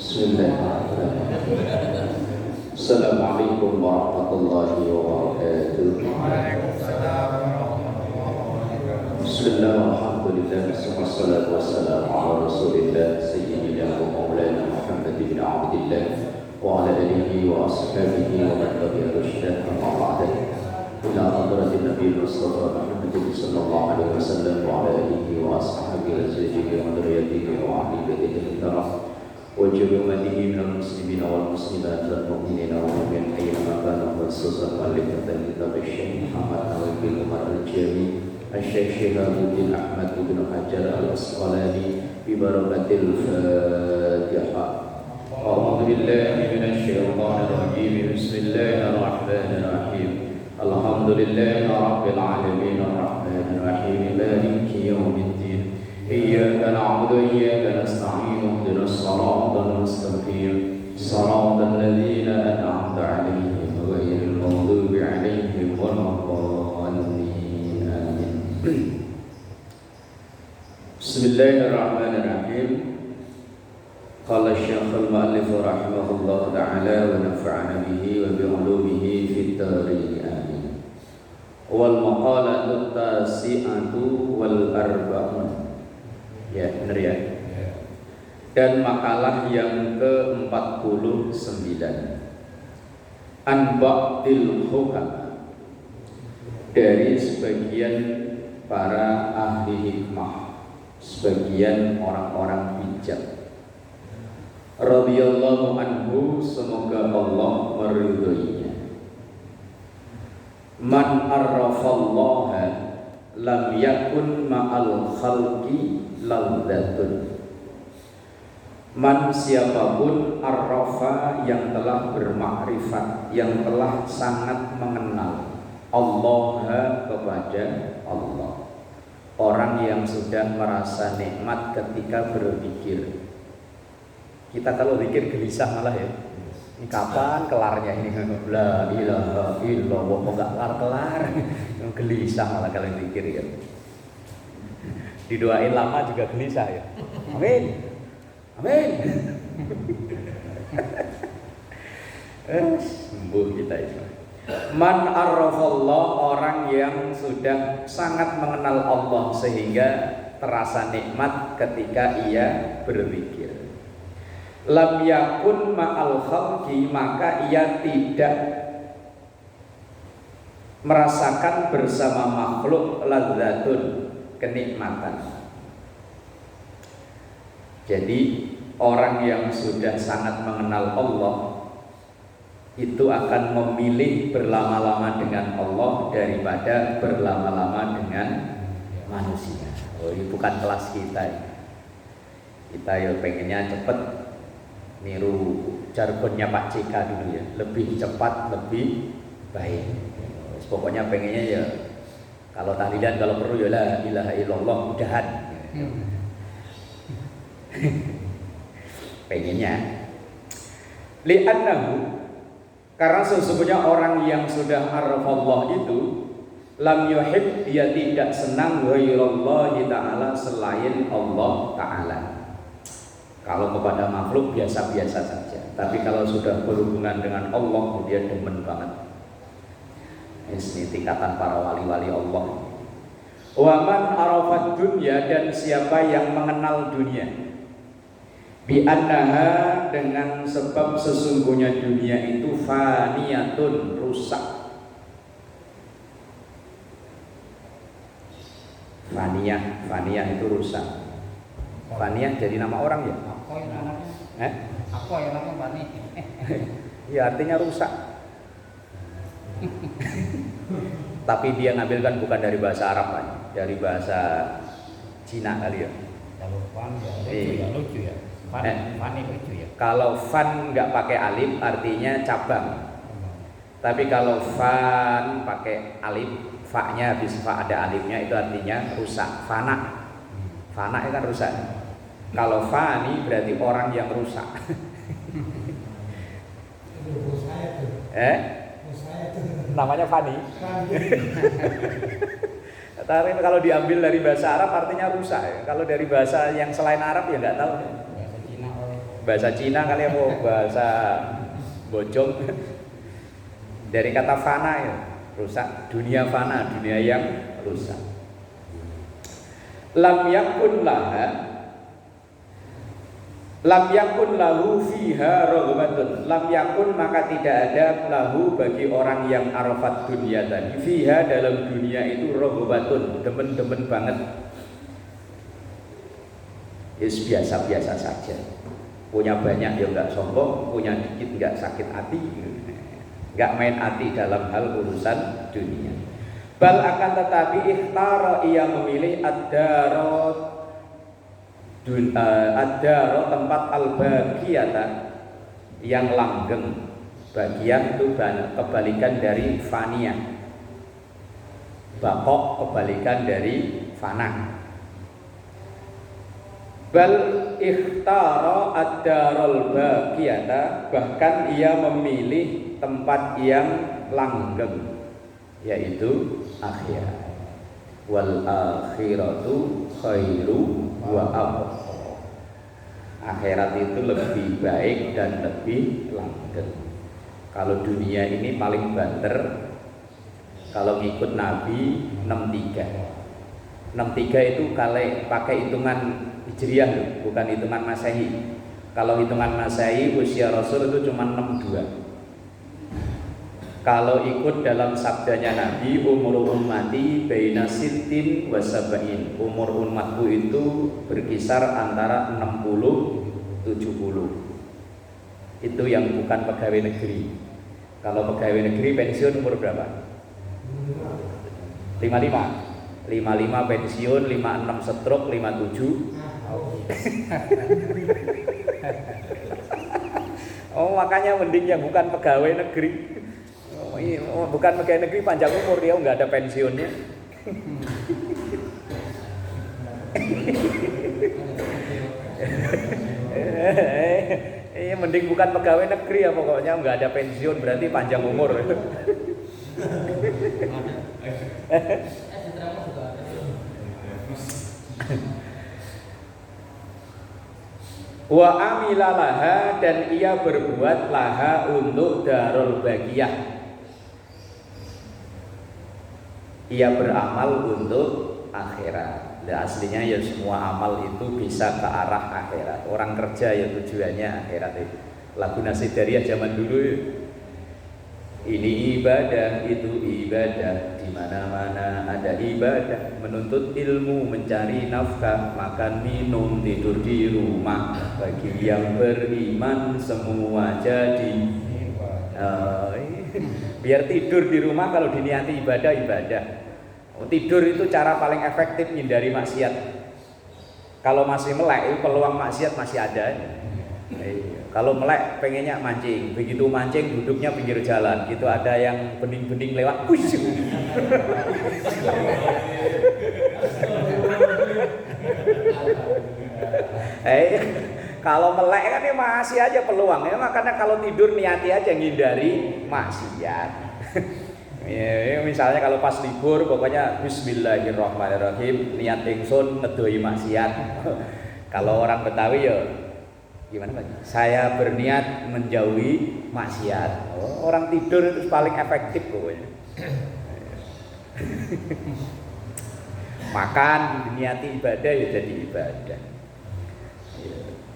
Bismillahirrahmanirrahim. Assalamualaikum warahmatullahi wabarakatuh. Waalaikumsalam warahmatullahi wabarakatuh. Bismillah, alhamdulillah, wassalatu wassalamu ala rasulillah sayyidina wa maulana Muhammad bin Abdillah wa ala alihi wa ashabihi wa man tabi'a rusydah amma ba'da. Ila hadratin Nabi Mustafa Muhammad sallallahu alaihi wasallam wa ala alihi wa ashabihi wa dzurriyyatihi wa ahli baitihi al-kiram wa jami'i minal muslimina wal muslimat wal mu'minina wal mu'minat ayyama kanu khususan malikatan kitab Syekh Muhammad Nawawi bin Umar al-Jami Syekh Syihabuddin Ahmad bin Hajar al-Asqalani bi barakatil Fatihah. A'udzu billahi minasy syaithanir rajim. Bismillahirrahmanirrahim. Alhamdulillahi rabbil alamin arrahmanir rahim maliki yaumiddin. Iyyaka na'budu wa iyyaka nasta'in ihdinas siratal mustaqim siratal ladzina an'amta 'alaihim ghairil maghdubi 'alaihim waladdallin. Amin. Bismillahirrahmanirrahim. Qala Syekh al-Mu'allif rahimahullah ta'ala wa nafa'ana bihi wa bi 'ulumihi fid dharain. Amin. Wal maqalatu tasi'atu wal arba'un. Ya, benar ya. Dan makalah yang ke-49 An ba'dil hukam, dari sebagian para ahli hikmah, sebagian orang-orang bijak. Radhiyallahu anhu, semoga Allah meridhoinya. Man arrafallaha lam yakun ma'al khalqi ladzatun. Man, siapapun arrafa, yang telah bermakrifat, yang telah sangat mengenal Allah, kepada Allah. Orang yang sudah merasa nikmat ketika berpikir. Kita kalau pikir gelisah malah ya. Ini kapan kelarnya ini? La ilaha illallah, kok enggak kelar-kelar. Gelisah malah kalau pikir ya. Didoain lama juga gelisah ya. Amin. Amin. Sembuh kita itu. Man arrafallah, orang yang sudah sangat mengenal Allah sehingga terasa nikmat ketika ia berpikir. Lam yakun ma'al khalqi, maka ia tidak merasakan bersama makhluk ladzatun, kenikmatan. Jadi orang yang sudah sangat mengenal Allah itu akan memilih berlama-lama dengan Allah daripada berlama-lama dengan manusia. Oh, ini bukan kelas kita. Kita ya pengennya cepet, niru jargonnya Pak CK dulu ya, lebih cepat, lebih baik. Pokoknya pengennya ya kalau tahlilan, kalau perlu ya la ilaha illallah udahan. Pengennya li'annahu, karena sesungguhnya orang yang sudah arafallah itu lam yuhib, dia tidak senang ghairallahi ta'ala, selain Allah ta'ala. Kalau kepada makhluk biasa-biasa saja, tapi kalau sudah berhubungan dengan Allah dia demen banget. Ini tingkatan para wali-wali Allah. Wa man arafad dunya, dan siapa yang mengenal dunia, bi annaha, dengan sebab sesungguhnya dunia itu faniyatun, rusak. Faniyah itu rusak. Faniyah jadi nama orang ya? Apa yang namanya? Apa yang namanya Fani? Ya artinya rusak. Tapi dia ngambilkan bukan dari bahasa Arab kan, dari bahasa Cina kali ya. Kalau fan ya lucu ya. Fani lucu ya. Kalau fan nggak pakai alif artinya cabang. Tapi kalau fan pakai alif, fa-nya habis fa ada alifnya, itu artinya rusak. Fana. Fana itu kan rusak. Kalau fani berarti orang yang rusak. Namanya Fani. Tapi kalau diambil dari bahasa Arab artinya rusak ya. Kalau dari bahasa yang selain Arab ya nggak tahu. Bahasa Cina bahasa Cina kali apa bahasa bojong. Dari kata fana ya, rusak. Dunia fana, dunia yang rusak. Lam yakun lahu fiha raghabatun. Lam yakun maka tidak ada lahu bagi orang yang arafat dunia tadi. Fiha dalam dunia itu raghabatun, demen-demen banget. Is biasa-biasa saja. Punya banyak ya enggak sombong, punya dikit enggak sakit hati. Enggak main hati dalam hal urusan dunia. Bal akan tetapi ikhtara ia memilih ad-darat tempat al-baqiyata yang langgeng. Bagian itu kebalikan dari fania. Baqok kebalikan dari fana. Bal ikhtara ad-darul baqiyata, bahkan ia memilih tempat yang langgeng, yaitu akhirat. Wal akhiratu khairu wa abqa. Akhirat itu lebih baik dan lebih langgeng. Kalau dunia ini paling banter. Kalau ngikut Nabi 63. 63 itu kalau pakai hitungan Hijriah, bukan hitungan Masehi. Kalau hitungan Masehi usia Rasul itu cuma 62. Kalau ikut dalam sabdanya Nabi, umur ummati baina sittin wa sab'in. Umur umatku itu berkisar antara 60 70. Itu yang bukan pegawai negeri. Kalau pegawai negeri pensiun umur berapa? 55. 55 pensiun, 56 stroke, 57. Oh, makanya mending yang bukan pegawai negeri. Bukan pegawai negeri panjang umur, dia nggak ada pensiunnya. Mending bukan pegawai negeri ya, pokoknya nggak ada pensiun berarti panjang umur. Wa amila laha, dan ia berbuat laha untuk darul baqiyah. Ia beramal untuk akhirat. Nah, aslinya ya semua amal itu bisa ke arah akhirat. Orang kerja ya tujuannya akhirat itu. Lagu Nasidariah zaman dulu, ini ibadah, itu ibadah, di mana-mana ada ibadah. Menuntut ilmu, mencari nafkah, makan minum, tidur di rumah. Bagi yang beriman semua jadi. Biar tidur di rumah, kalau diniati ibadah, ibadah. Tidur itu cara paling efektif menghindari maksiat. Kalau masih melek, peluang maksiat masih ada. Kalau melek pengennya mancing, begitu mancing duduknya pinggir jalan, gitu ada yang bening-bening lewat, kalau melek kan ya masih aja peluang ya, makanya kalau tidur niati aja ngindari maksiat. Ya, misalnya kalau pas libur pokoknya bismillahirrahmanirrahim, niat ingsun ngedoi maksiat. Kalau orang Betawi ya gimana Pak? Saya berniat menjauhi maksiat. Orang tidur itu paling efektif pokoknya. Makan niati ibadah ya jadi ibadah.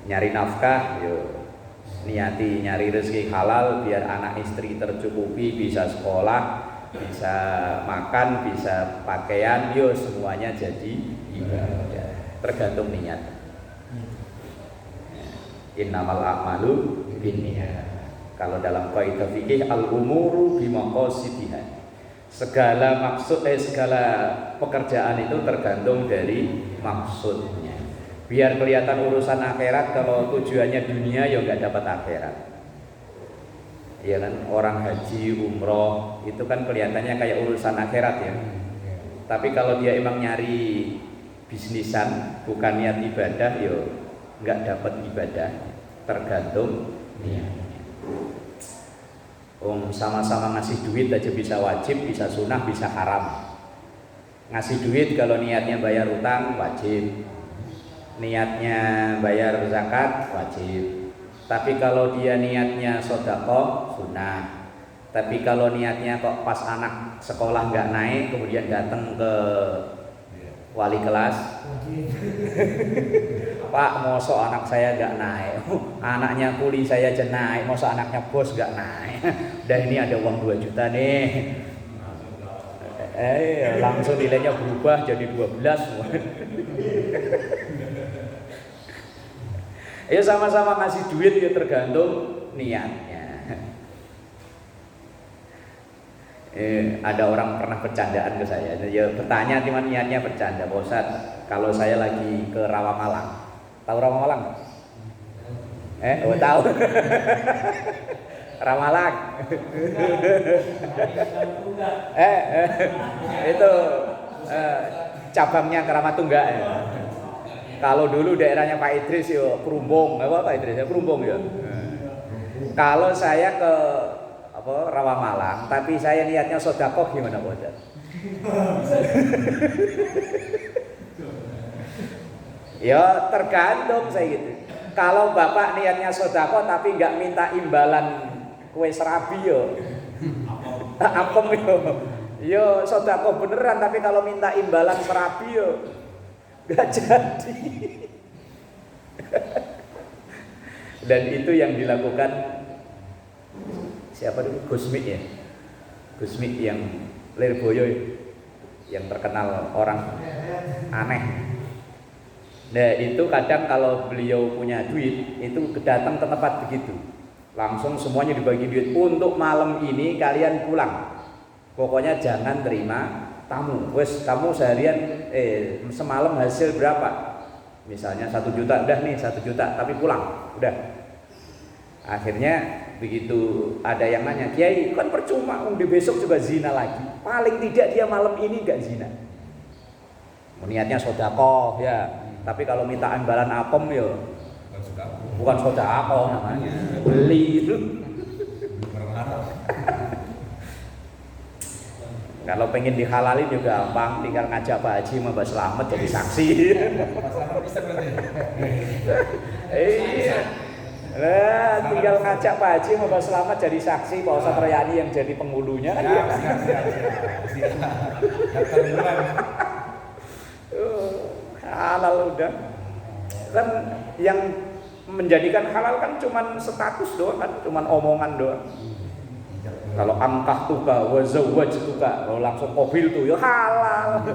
Nyari nafkah yo niati nyari rezeki halal biar anak istri tercukupi, bisa sekolah, bisa makan, bisa pakaian, yo semuanya jadi ibadah. Tergantung niat. Innamal a'malu binniyat. Kalau dalam kaidah fikih al-umuru bimaqasidiha. Segala pekerjaan itu tergantung dari maksudnya. Biar kelihatan urusan akhirat, kalau tujuannya dunia ya nggak dapat akhirat. Ya kan, orang haji, umroh itu kan kelihatannya kayak urusan akhirat ya. Tapi kalau dia emang nyari bisnisan, bukan niat ibadah, ya nggak dapat ibadah. Tergantung niatnya. Sama-sama ngasih duit aja bisa wajib, bisa sunnah, bisa haram. Ngasih duit kalau niatnya bayar utang wajib, niatnya bayar zakat wajib. Tapi kalau dia niatnya sedekah sunnah. Tapi kalau niatnya kok pas anak sekolah nggak naik, kemudian datang ke wali kelas, Pak, mosok anak saya nggak naik, anaknya kuli saya aja naik, mosok anaknya bos nggak naik. Dan ini ada uang 2 juta nih. Langsung nilainya berubah jadi 12. Ya sama-sama ngasih duit ya tergantung niatnya. Ada orang pernah bercandaan ke saya, ya bertanya cuma niatnya bercanda, Pak Ustaz, kalau saya lagi ke Rawamalang, tahu Rawamalang? Tahu. Ramalang. Itu cabangnya Keramatungga ya. Kalau dulu daerahnya Pak Idris yo Perumbung, apa Pak Idris ya Perumbung ya. Kalau saya ke Rawamalang, tapi saya niatnya sedekah gimana Pak Ustaz? Ya tergantung saya gitu. Kalau Bapak niatnya sedekah tapi nggak minta imbalan kue serabi yo, apem yo sedekah beneran, tapi kalau minta imbalan serabi yo nggak jadi. Dan itu yang dilakukan siapa dulu? Gusmi ya, Gusmi yang Lirboyo yang terkenal orang aneh. Nah itu kadang kalau beliau punya duit itu datang ke tempat begitu, langsung semuanya dibagi duit. Untuk malam ini kalian pulang, pokoknya jangan terima tamu. Wes kamu seharian semalam hasil berapa? Misalnya 1 juta, udah nih 1 juta, tapi pulang, udah. Akhirnya begitu ada yang nanya, Kiai kan percuma, di besok juga zina lagi. Paling tidak dia malam ini nggak zina. Niatnya sedekah ya, tapi kalau minta imbalan apem ya bukan sedekah namanya, beli itu. Kalau pengen dihalalin juga gampang, tinggal ngajak Pak Haji sama Mbak Slamet jadi saksi. Tinggal ngajak Pak Haji sama Mbak Slamet jadi saksi, Pak Ustadz Rayani yang jadi penghulunya kan. Halal udah. Kan yang menjadikan halal kan cuman status doang kan, cuman omongan doang. Kalau angkah tuka, wazawaj tuka, kalau langsung mobil tuh ya halal.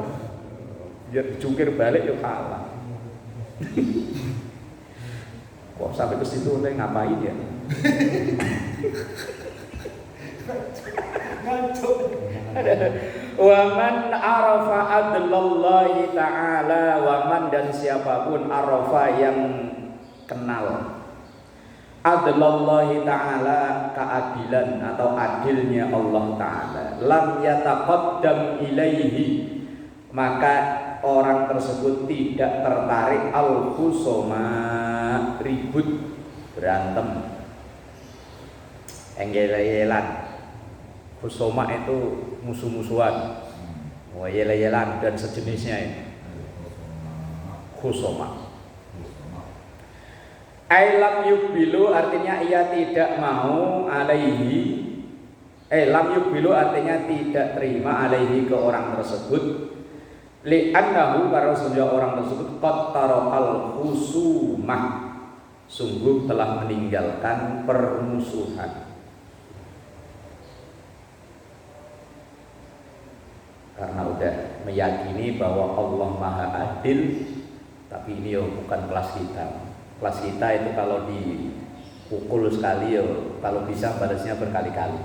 Biar jungkir balik ya halal. Kok sampai ke situ nih ngapain ya? Waman arafa adlallahi ta'ala, waman dan siapapun arafa yang kenal adlallahi ta'ala, keadilan atau adilnya Allah Ta'ala, lam yataqaddam ilaihi, maka orang tersebut tidak tertarik al-khusuma, ribut, berantem, enggel-engelan. Khusuma itu musuh-musuhan, yel-yelan dan sejenisnya itu. Khusuma. Lam yukbilu artinya ia tidak mau alaihi. Lam yukbilu artinya tidak terima alaihi ke orang tersebut. Li'annahu para sesungguhnya orang tersebut qad tarakal khusumah, sungguh telah meninggalkan permusuhan. Karena udah meyakini bahwa Allah Maha Adil, tapi ini bukan kelas kita. Kelas kita itu kalau dipukul sekali kalau bisa balasnya berkali-kali.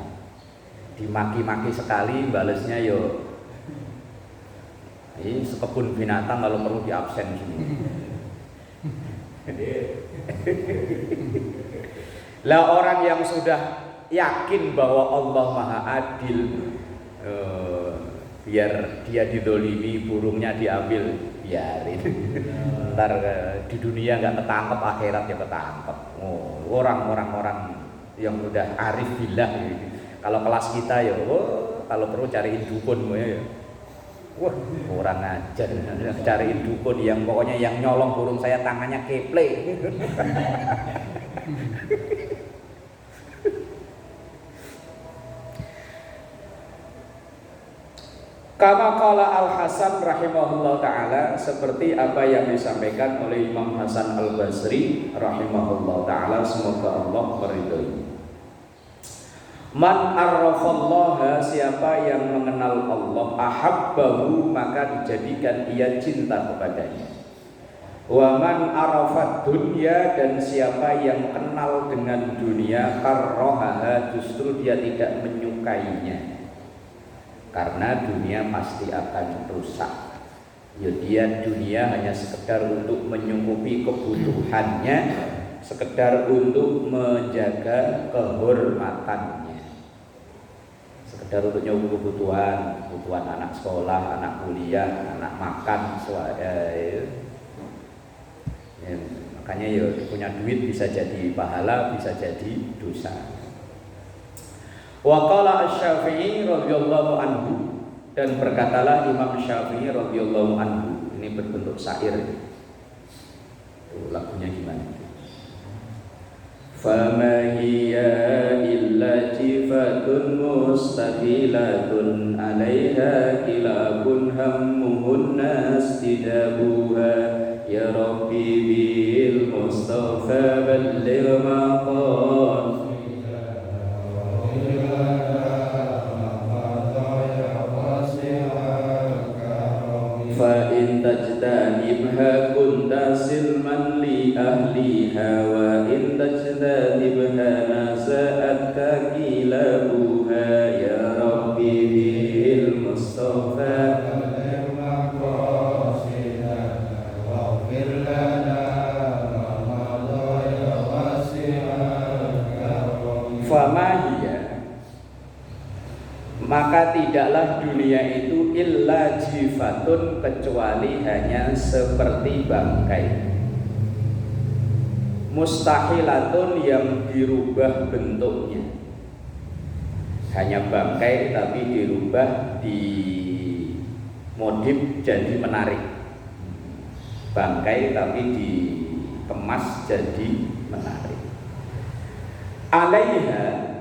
Dimaki-maki sekali balasnya ini sekebun binatang kalau perlu di absen semua. Lah orang yang sudah yakin bahwa Allah Maha Adil, biar dia didolimi, burungnya diambil, biarin. Ntar di dunia nggak ketangkep, akhirat ya ketangkep. Orang-orang yang udah arif billah gitu. Kalau kelas kita kalau perlu cariin dukun ya. Wah, kurang ajar, cariin dukun yang pokoknya yang nyolong burung saya tangannya keple. Kama qala Al-Hasan rahimahullah ta'ala, seperti apa yang disampaikan oleh Imam Hasan Al-Basri rahimahullah ta'ala, semoga Allah meridhoi. Man arrafallaha, siapa yang mengenal Allah, ahabbahu, maka dijadikan ia cinta kepadanya. Wa man arafat dunya, dan siapa yang kenal dengan dunia, karrohaha, justru dia tidak menyukainya. Karena dunia pasti akan rusak. Ya, dia dunia hanya sekedar untuk menyukupi kebutuhannya, sekedar untuk menjaga kehormatannya, sekedar untuk nyukupi kebutuhan anak sekolah, anak kuliah, anak makan, makanya ya punya duit bisa jadi pahala, bisa jadi dosa. Wa qala Asy-Syafi'i radhiyallahu anhu, dan berkatalah Imam Syafi'i radhiyallahu anhu, ini berbentuk syair. Tuh, lagunya gimana? Fama hiya illa jifatun mustaqilatun 'alaiha kilabun hammuhunna istidabuha ya rabbi bil mustafa balligh maqam fa in tajtanibha kunta silman li ahliha wa in tajtanibha nasa'atka kilabuha ya rabbi bil mustafa famahiyah, maka tidaklah dunia itu illa jifatun, kecuali hanya seperti bangkai, mustahilatun, yang dirubah bentuknya, hanya bangkai tapi dirubah, dimodif jadi menarik, bangkai tapi dikemas jadi menarik. Alaiha,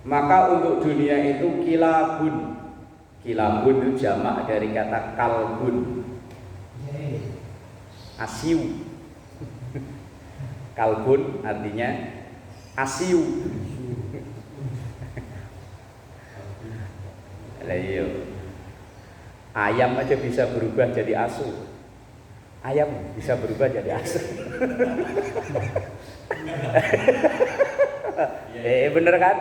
maka untuk dunia itu kilabun. Kilabun itu jamak dari kata kalbun, asiu. Kalbun artinya asiu. Ayam aja bisa berubah jadi asu. Ayam bisa berubah jadi asu. Bener kan?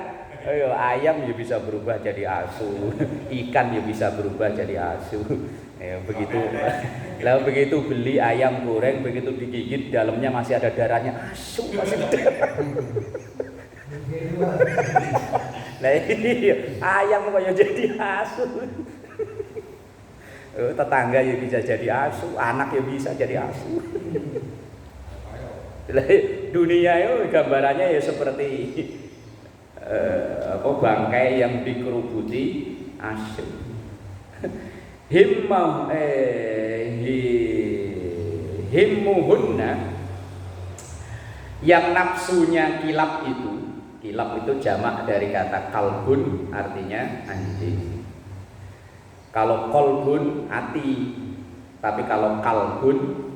Ayam ya bisa berubah jadi asu, ikan ya bisa berubah jadi asu. Begitu. Lalu begitu beli ayam goreng, begitu digigit dalamnya masih ada darahnya, asu masih darah. Nah iya, ayam kok ya jadi asu. Tetangga ya bisa jadi asu, anak ya bisa jadi asu. Dunia itu gambarannya ya seperti bangkai yang dikerubuti asu. Himmuhunna, yang nafsunya kilap itu jamak dari kata kalbun, artinya anjing. Kalau kolbun hati, tapi kalau kalbun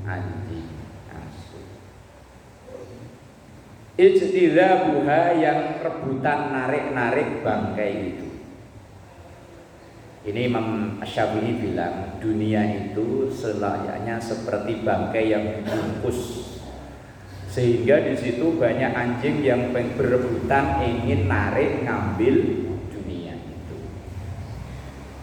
anjing. Ijtidhabuha, yang rebutan narik-narik bangkai itu. Ini Imam Syafi'i bilang dunia itu selayaknya seperti bangkai yang dibungkus, sehingga di situ banyak anjing yang berebutan ingin narik ngambil dunia itu.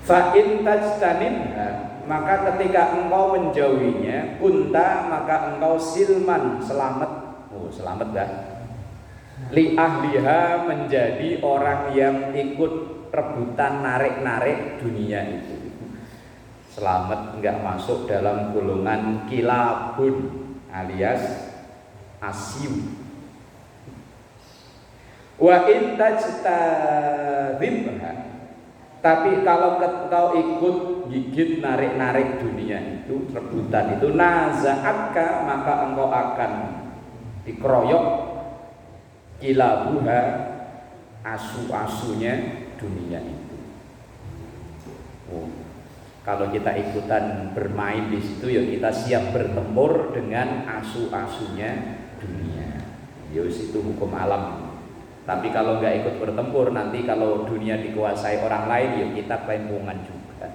Fa in tajtanibha, maka ketika engkau menjauhinya, kunta, maka engkau silman, selamat. Selamat dah. Li ahliha, menjadi orang yang ikut rebutan narik-narik dunia itu. Selamat, enggak masuk dalam golongan kilabun alias asiu. Wa in tajtadhibha, tapi kalau kau ikut gigit narik-narik dunia itu, rebutan itu, naza'atka, maka engkau akan dikeroyok kilabuha, asu-asunya dunia itu. Kalau kita ikutan bermain di situ ya kita siap bertempur dengan asu-asunya dunia. Ya itu hukum alam. Tapi kalau nggak ikut bertempur, nanti kalau dunia dikuasai orang lain ya kita kelimpungan juga.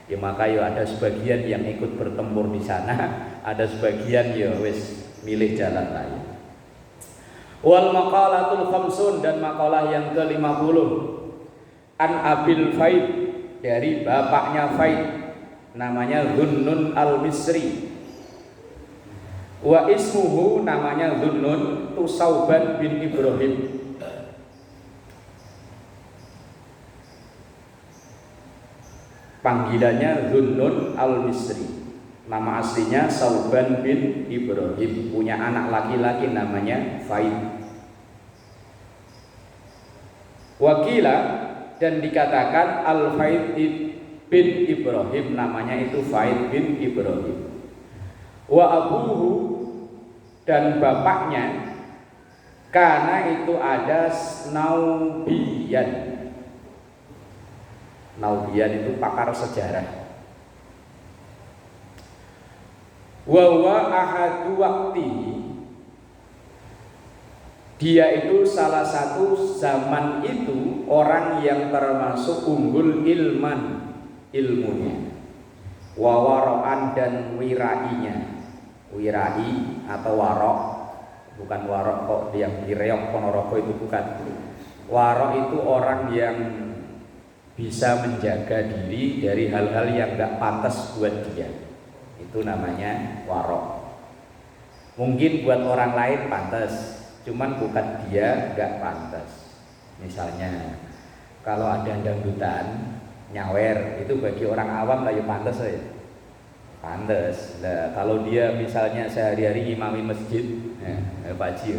Ya maka ya ada sebagian yang ikut bertempur di sana, ada sebagian ya wis milih jalan lain. Wal maqalatul khamsun, dan makalah yang ke-50. An Abil Faid, dari bapaknya Faid, namanya Dhunnun al-Misri. Wa ismuhu, namanya Dhunnun, tu Sauban bin Ibrahim. Panggilannya Dhunnun al-Misri. Nama aslinya Sauban bin Ibrahim, punya anak laki-laki namanya Faid. Wakila, dan dikatakan Al-Faid bin Ibrahim, namanya itu Faid bin Ibrahim. Wa abuhu, dan bapaknya karena itu ada Naubiyan. Naubiyan itu pakar sejarah. Wa ahadu waqtihi, dia itu salah satu zaman itu orang yang termasuk unggul ilmunya, wawaroan dan wirainya. Wirai atau warok, bukan warok kok yang direok Ponorogo itu bukan. Warok itu orang yang bisa menjaga diri dari hal-hal yang gak pantas buat dia. Itu namanya warok. Mungkin buat orang lain pantas, cuman bukan dia gak pantas. Misalnya kalau ada dangdutan nyawer, itu bagi orang awam lah ya pantas ya. Pantas. Lah kalau dia misalnya sehari-hari imami masjid, Pak Haji.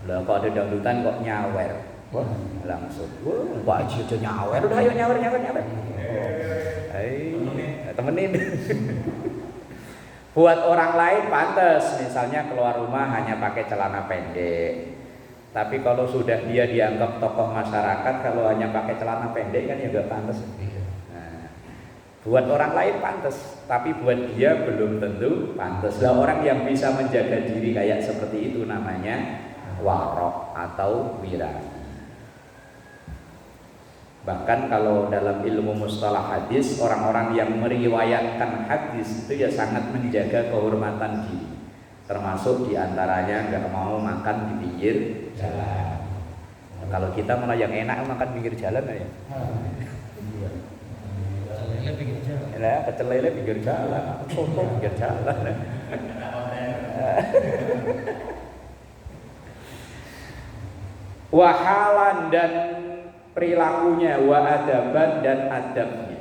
Lah kalau ada dangdutan kok nyawer. Wah, langsung. Wah, Pak Haji aja nyawer, udah ayo nyawer. Temenin. Buat orang lain pantas, misalnya keluar rumah hanya pakai celana pendek. Tapi kalau sudah dia dianggap tokoh masyarakat, kalau hanya pakai celana pendek kan ya gak pantas. Nah, buat orang lain pantas, tapi buat dia belum tentu pantas. Lah orang yang bisa menjaga diri kayak seperti itu namanya warok atau wirai. Bahkan kalau dalam ilmu mustalah hadis, orang-orang yang meriwayatkan hadis itu ya sangat menjaga kehormatan diri. Termasuk diantaranya nggak mau makan di pinggir jalan. Kalau kita malah yang enak makan pinggir jalan ya. Pecel lele pinggir jalan, soto pinggir jalan. Wahalan, dan perilakunya, wa adaban, dan adabnya.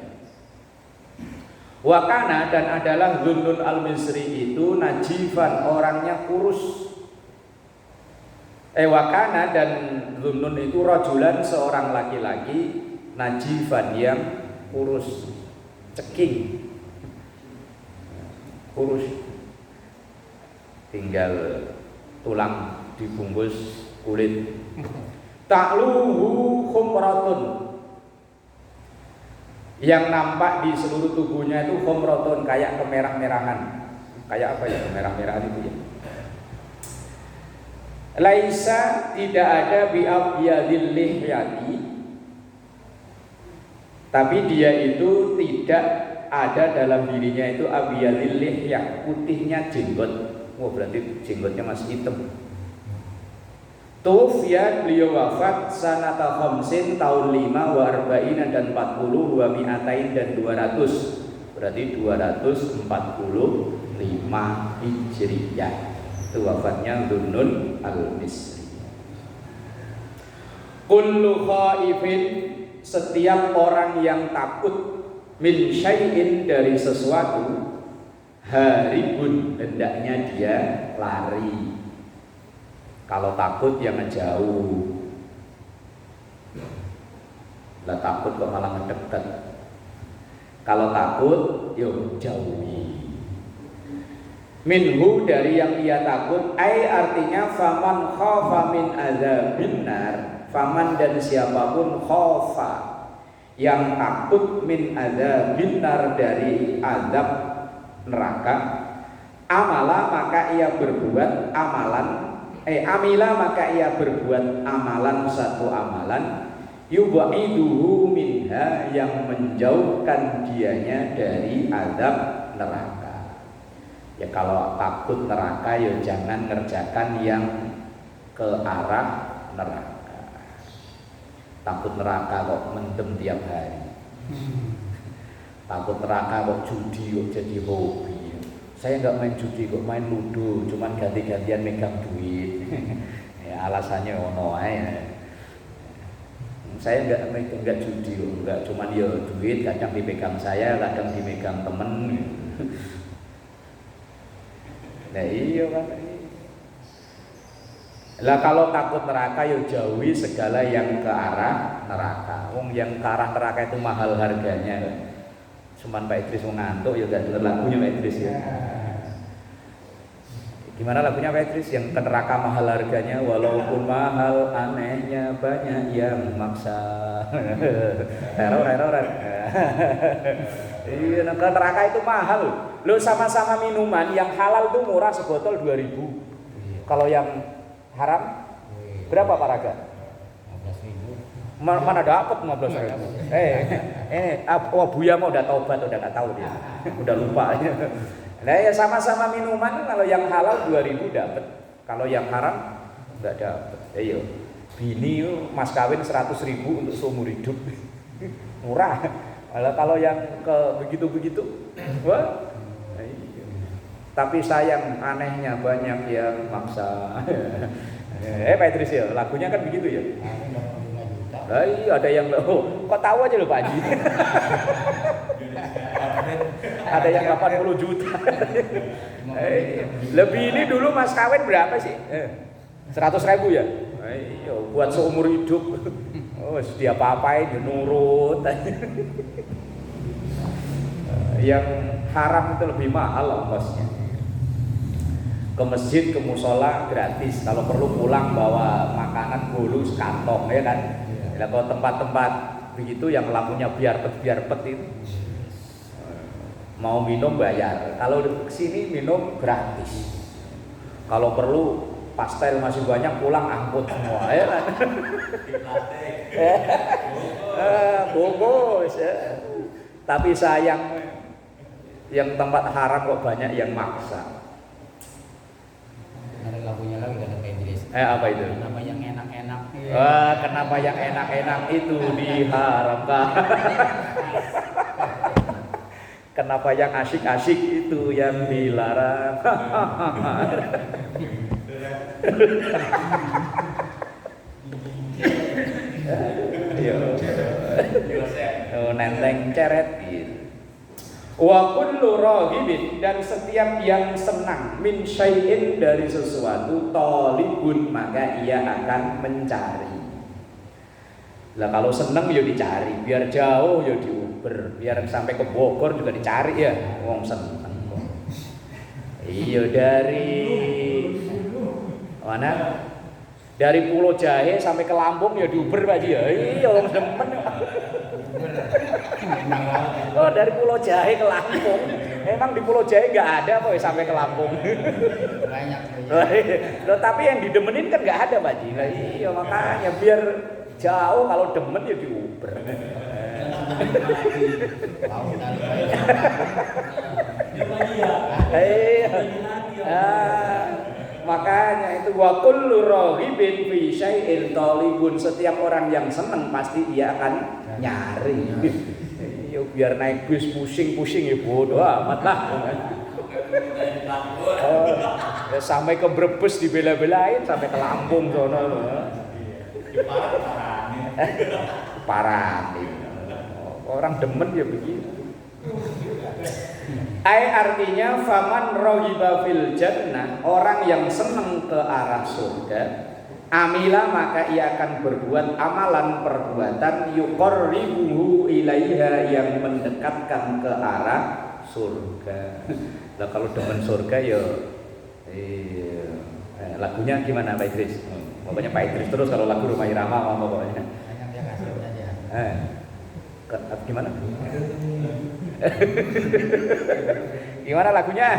Wakana, dan adalah Dhunnun al-Misri itu najifan, orangnya kurus. Wakana, dan Dhunnun itu rajulan, seorang laki-laki, najifan, yang kurus, ceking, kurus, tinggal tulang dibungkus kulit. Ta'luhu khumratun, yang nampak di seluruh tubuhnya itu khumratun, kayak kemerah-merahan. Kayak apa ya kemerah-merahan itu ya? Laisa, tidak ada bi'abyadil lihyati, tapi dia itu tidak ada dalam dirinya itu abyadil lihyah, putihnya jenggot. Oh berarti jenggotnya masih hitam. Tufiat, beliau wafat sanata khamsin, tahun 5 wa arba'ina, dan 40, wa mi'atain, dan 200, berarti 245 Hijriyah. Itu wafatnya Dhunnun al-Misri. Kullu khaifin, setiap orang yang takut, min syai'in, dari sesuatu, haribun, hendaknya dia lari. Kalau takut ya ngejauh. Lah takut kok malah ngedeket. Kalau takut yuk jauhi. minhu dari yang ia takut, artinya faman khafa min adzabin nar, faman dan siapapun khafa yang takut min adzabin nar dari azab neraka, amala maka ia berbuat amalan amila maka ia berbuat amalan satu amalan yubaiduhu minha yang menjauhkan dianya dari azab neraka. Ya kalau takut neraka ya jangan ngerjakan yang ke arah neraka. Takut neraka kok mendem tiap hari. Takut neraka kok judi kok jadi hobi. Saya nggak main judi kok main ludo, cuman ganti-gantian megang duit. Ya alasannya ono ae. Saya nggak judi, nggak cuman ya duit, kadang dipegang saya, kadang dipegang temen. Nah iya kan. Lah kalau takut neraka ya jauhi segala yang ke arah neraka. Wong yang ke arah neraka itu mahal harganya. Cuman Pak Idris mau ngantuk ya gak denger lagunya Pak Idris ya. Gimana lagunya Pak Idris yang ke neraka mahal harganya, walaupun mahal anehnya banyak yang maksa. Error. Iya, ke neraka itu mahal. Lo sama-sama minuman yang halal itu murah sebotol 2.000. Kalau yang haram berapa Pak Raga? 15.000. Mana dapat 15.000? Buya mah udah taubat, udah nggak tahu dia, udah lupa aja. Nah ya sama-sama minuman, kalau yang halal 2.000 dapat, kalau yang haram nggak dapat. Ayo, bini mas kawin 100.000 untuk seumur hidup, murah. Kalau yang ke begitu, wah. Tapi sayang anehnya banyak yang maksa. Pak Idris ya, lagunya kan begitu ya. Iya, ada yang kok tahu aja loh Pak Haji. Ada yang 80 juta. Lebih ini dulu mas kawin berapa sih? 100.000 ya? Iya, buat seumur hidup. Oh, dia apa-apain ya nurut. Yang haram itu lebih mahal ongkosnya. Ke masjid, ke musola gratis. Kalau perlu pulang bawa makanan bolu sekantong ya kan. Nah, kalau tempat-tempat begitu yang lampunya biar pet itu mau minum bayar. Kalau kesini minum gratis. Kalau perlu pastel masih banyak pulang angkut semua ya kan. Bogos ya. Tapi sayang yang tempat haram kok banyak yang maksa. Ada lagunya lagi kata Pak Idris. Apa itu? Kenapa yang enak-enak? Kenapa yang enak-enak itu diharamkan? Kenapa yang asik-asik itu yang dilarang? Nenteng ceret gitu. Wa kullu raghibin, dan setiap yang senang min syai'in dari sesuatu talibun maka ia akan mencari. Lah kalau senang ya dicari, biar jauh ya diuber, biar sampai ke Bogor juga dicari ya, wong seneng kok. Iya dari mana? Dari Pulau Jahe sampai ke Lampung ya diuber Pak Ji ya. Iya wong demen. Oh dari Pulau Jahe ke Lampung. Emang di Pulau Jahe nggak ada apa ya sampai ke Lampung. Banyak. Loh, tapi yang didemenin kan nggak ada Pak Ji. Nah, iya makanya biar jauh, kalau demen ya diuber. Makanya itu wa kullu raghibin fi syai'in talibun, setiap orang yang senang pasti dia akan nyari. Iya biar naik bis pusing-pusing ya bodoh amat lah. Ya sampai ke Brebes dibela-belain, sampai ke Lampung sono. Parah. Orang demen ya begitu. Artinya faman raghiba fil jannah, orang yang senang ke arah surga, amila maka ia akan berbuat amalan perbuatan yuqarribuhu ilaiha yang mendekatkan ke arah surga. Lah kalau demen surga ya lagunya gimana Pak Idris? Pokoknya Pak Idris terus kalau lagu Rumah Irama apa pokoknya. Gimana? Gimana lagunya?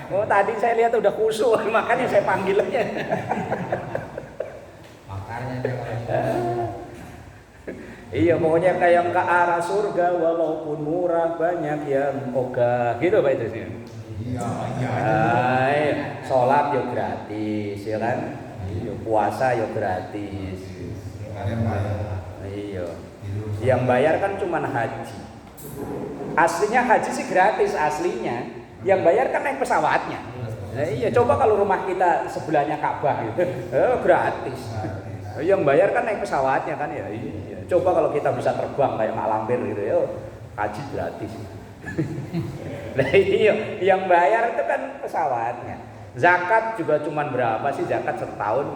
Oh tadi saya lihat udah khusyuk makanya saya panggilnya. Iya pokoknya kayak ke arah surga walaupun murah banyak yang ogah gitu Pak itu sih. Iya. Sholat ya gratis ya kan. Puasa ya gratis. Iya. Yang bayar kan cuma haji. Aslinya haji sih gratis aslinya. Yang bayar kan naik pesawatnya. Nah, iya coba kalau rumah kita sebelahnya Ka'bah gitu. Gratis. Yang bayar kan naik pesawatnya kan ya. Iya. Coba kalau kita bisa terbang kayak Mak Lampir gitu ya, haji gratis. Nah iya, yang bayar itu kan pesawatnya. Zakat juga cuma berapa sih zakat setahun?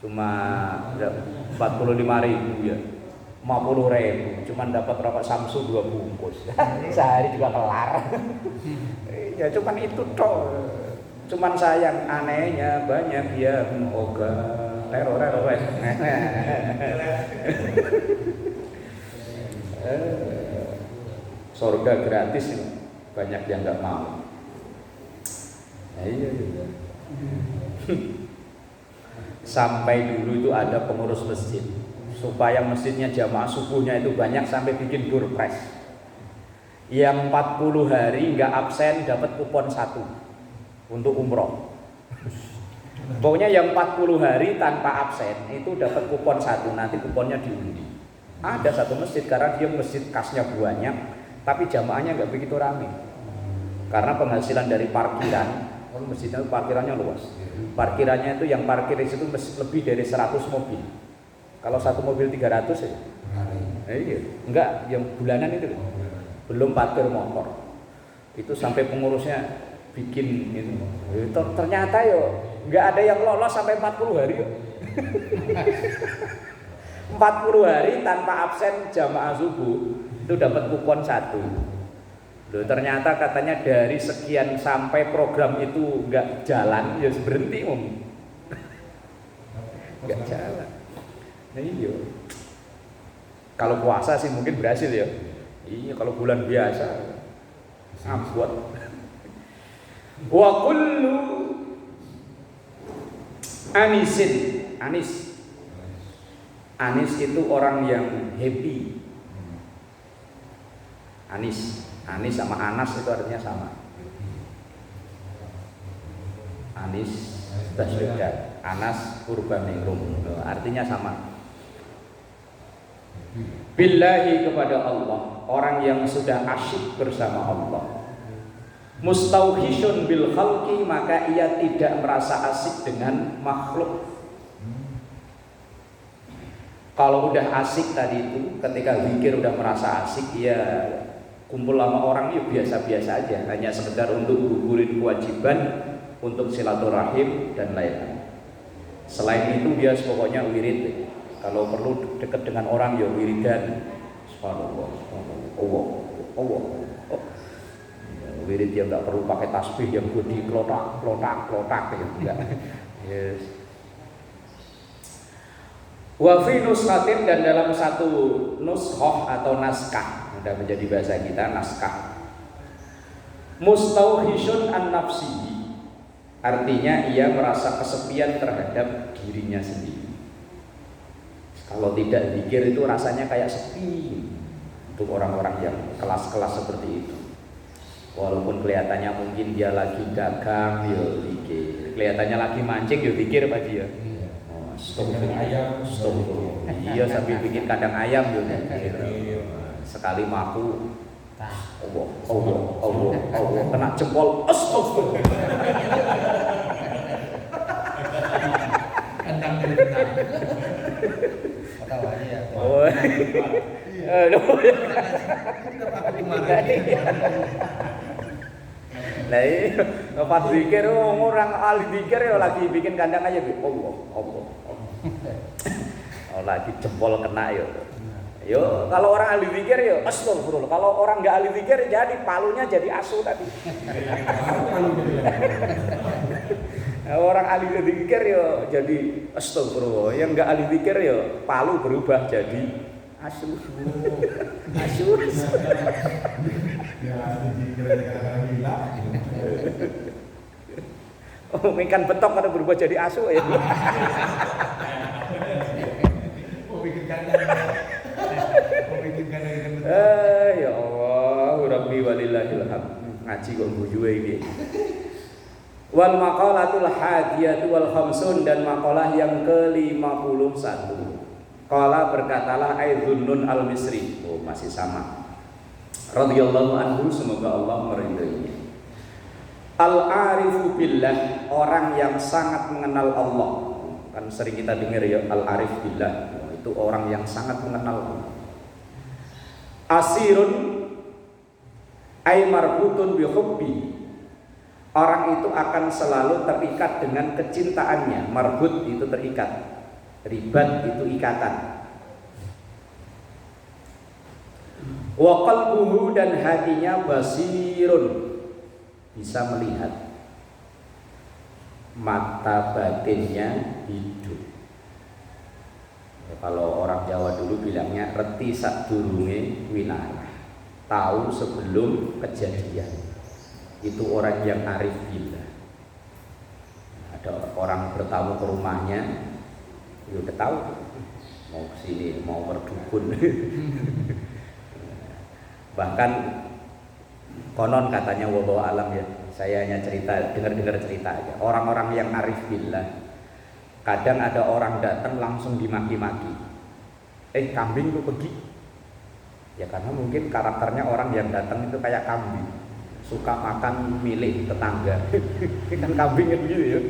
Cuma 45.000 ya, 50.000. Cuman dapat rokok Samsu 2 bungkus. Sehari juga kelar. Ya cuman itu toh. Cuman sayang anehnya banyak yang ogah. Teror. Surga gratis banyak yang nggak mau. Iya. Sampai dulu itu ada pengurus masjid supaya masjidnya jamaah subuhnya itu banyak sampai bikin door prize. Yang 40 hari nggak absen dapat kupon 1 untuk umroh. Pokoknya yang 40 hari tanpa absen itu dapat kupon 1, nanti kuponnya diundi. Ada satu masjid karena dia masjid kasnya banyak, tapi jamaahnya nggak begitu ramai. Karena penghasilan dari parkiran, masjidnya parkirannya luas. Parkirannya itu yang parkir di situ lebih dari 100 mobil. Kalau satu mobil 300 ya. Iya, enggak yang bulanan itu. Belum parkir motor. Itu sampai pengurusnya bikin itu. Ternyata yo nggak ada yang lolos sampai 40 hari. 40 hari tanpa absen jamaah subuh itu dapat kupon 1. Loh, ternyata katanya dari sekian sampai program itu nggak jalan ya berhenti nggak jalan. Nah iya. Kalau puasa sih mungkin berhasil ya. Iya kalau bulan biasa abot. Wa kullu Anis itu orang yang happy. Anis sama Anas itu artinya sama. Anis Baswedan, Anas Urbaningrum, artinya sama. Billahi kepada Allah, orang yang sudah asyik bersama Allah. Mustauhishun bil khalqi, maka ia tidak merasa asik dengan makhluk. Kalau udah asik tadi itu, ketika zikir udah merasa asik, ya kumpul sama orang ya biasa-biasa aja, hanya sekedar untuk gugurin kewajiban, untuk silaturahim dan lain-lain. Selain itu dia pokoknya wirid. Kalau perlu dekat dengan orang ya wiridan. Subhanallah. Allah. Wirid yang nggak perlu pakai tasbih yang bodi klotak gitu enggak. Yes. Wa fi nuskatin, dan dalam satu nuskhoh atau naskah, sudah menjadi bahasa kita naskah. Mustauhishun an nafsihi, artinya ia merasa kesepian terhadap dirinya sendiri. Kalau tidak zikir itu rasanya kayak sepi untuk orang-orang yang kelas-kelas seperti itu. Walaupun kelihatannya mungkin dia lagi dagang, ya zikir. Kelihatannya lagi mancing, ya zikir Pak Ji ya. Astagfirullah. Iya sambil bikin kandang ayam juga. Sekali maku Allah kena jempol. Astagfirullah. Kandang berenang. Tahu aja ya. Oh. Nah ini pas zikir orang ahli zikir ya lagi bikin kandang aja Allah. Oh lagi jempol kena ya. Yo, kalau orang ahli zikir yo astagfirullah. Kalau orang nggak ahli zikir jadi palunya jadi asu tadi. Orang ahli zikir yo jadi astagfirullah. Yang nggak ahli zikir yo palu berubah jadi asu. Asu. Ya, zikir kadang hilang. Oh, ikan betok kan berubah jadi asu ya. Ya Allah, Rabbi walillahil hamd. Ngaji kok guyu iki. Wal maqalatul hadiyatu wal khamsun, dan maqalah yang ke-51. Qala berkatalah Aizunnun al-Misri. Oh, masih sama. Radhiyallahu anhu, semoga Allah meridainya. Al-arifu billah, orang yang sangat mengenal Allah. Kan sering kita dengar ya, al-arif billah. Itu orang yang sangat mengenal Allah. Asirun ay marbutun bi hubbi. Orang itu akan selalu terikat dengan kecintaannya. Marbut itu terikat. Ribat itu ikatan. Wa qalbuhu, dan hatinya basirun, bisa melihat. Mata batinnya hidup. Ya, kalau orang Jawa dulu bilangnya reti sadurunge winarah, tahu sebelum kejadian. Itu orang yang arif billah. Ada orang bertamu ke rumahnya, ya udah tahu mau kesini, mau berdukun. Bahkan konon katanya wallahu alam ya, saya hanya cerita, dengar cerita aja. Orang-orang yang arif billah, kadang ada orang datang langsung dimaki-maki. Kambing lu pergi. Ya karena mungkin karakternya orang yang datang itu kayak kambing, suka makan milik tetangga. Kan kambing kan gitu ya.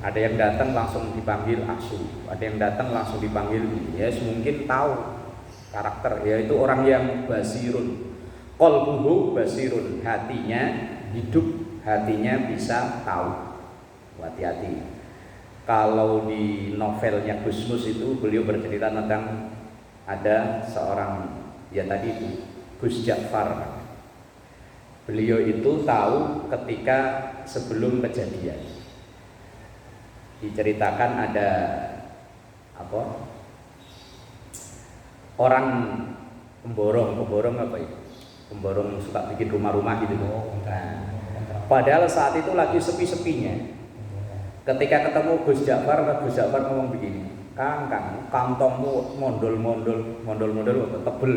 Ada yang datang langsung dipanggil asu, ada yang datang langsung dipanggil ya, mungkin tahu karakter. Ya itu orang yang basirun. Qalbuhu basirun, hatinya hidup, hatinya bisa tahu. Hati-hati. Kalau di novelnya Gusmus itu beliau bercerita tentang ada seorang, ya tadi itu Gus Ja'far. Beliau itu tahu ketika sebelum kejadian. Diceritakan ada apa? Orang pemborong apa itu? Pemborong suka bikin rumah-rumah gitu. Nah, padahal saat itu lagi sepi-sepinya. Ketika ketemu Gus Ja'far ngomong begini, Kang, kantongmu mondol-mondol apa? Tebel.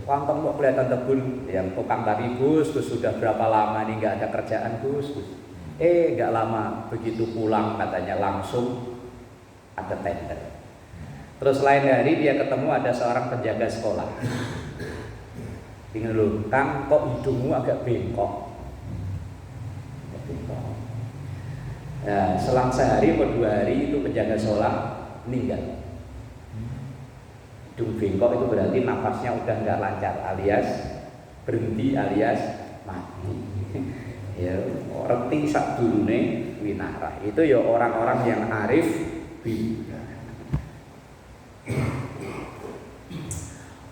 Kantongmu kelihatan tebel. Yang tukang tadi, Gus sudah berapa lama nih nggak ada kerjaan, Gus. Nggak lama, begitu pulang katanya langsung ada tender. Terus lain hari dia ketemu ada seorang penjaga sekolah. Bingung lu, Kang, kok hidungmu agak bengkok? Nah, selang sehari atau 2 hari itu penjaga sekolah meninggal. Hidung bengkok itu berarti nafasnya udah nggak lancar, alias berhenti, alias mati. Ya, reti sadurune winarah. Itu ya orang-orang yang arif billah.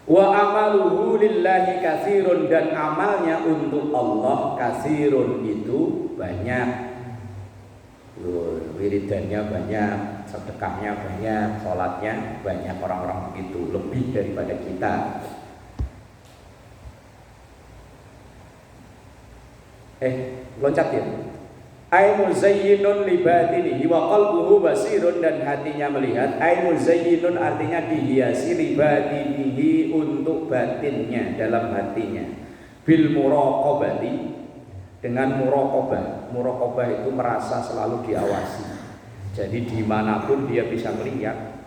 Wa amaluhu lillahi katsirun, dan amalnya untuk Allah katsirun itu banyak. Wiridannya banyak, sedekahnya banyak, sholatnya banyak, orang-orang begitu, lebih daripada kita. Loncat ya. Ay muzayyinun li batinihi wa qalbuhu basirun, dan hatinya melihat. Ay muzayyinun artinya dihiasi, li batinihi untuk batinnya, dalam hatinya. Bil muraqabati, dengan muraqabah. Muraqabah itu merasa selalu diawasi. Jadi dimanapun dia bisa melihat.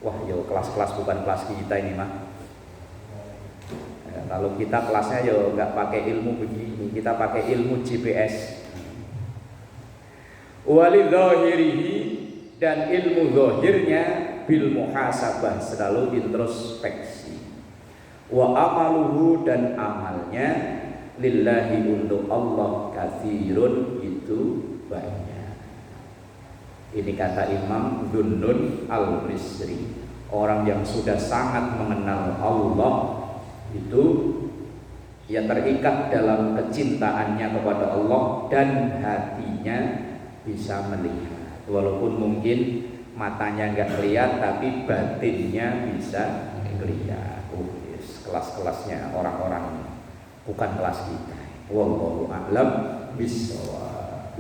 Wah, yo kelas-kelas bukan kelas kita ini mah. Kalau kita kelasnya yo nggak pakai ilmu begini, kita pakai ilmu GPS. Walidhahirihi, dan ilmu zahirnya bil muhasabah, selalu introspeksi. Wa amaluhu, dan amalnya lillahi untuk Allah katsirun itu banyak. Ini kata Imam Dunnun al-Misri. Orang yang sudah sangat mengenal Allah itu ya terikat dalam kecintaannya kepada Allah dan hatinya bisa melihat. Walaupun mungkin matanya nggak lihat tapi batinnya bisa lihat. Kelas-kelasnya orang-orang bukan kelas kita. Wallahu a'lam bishawab.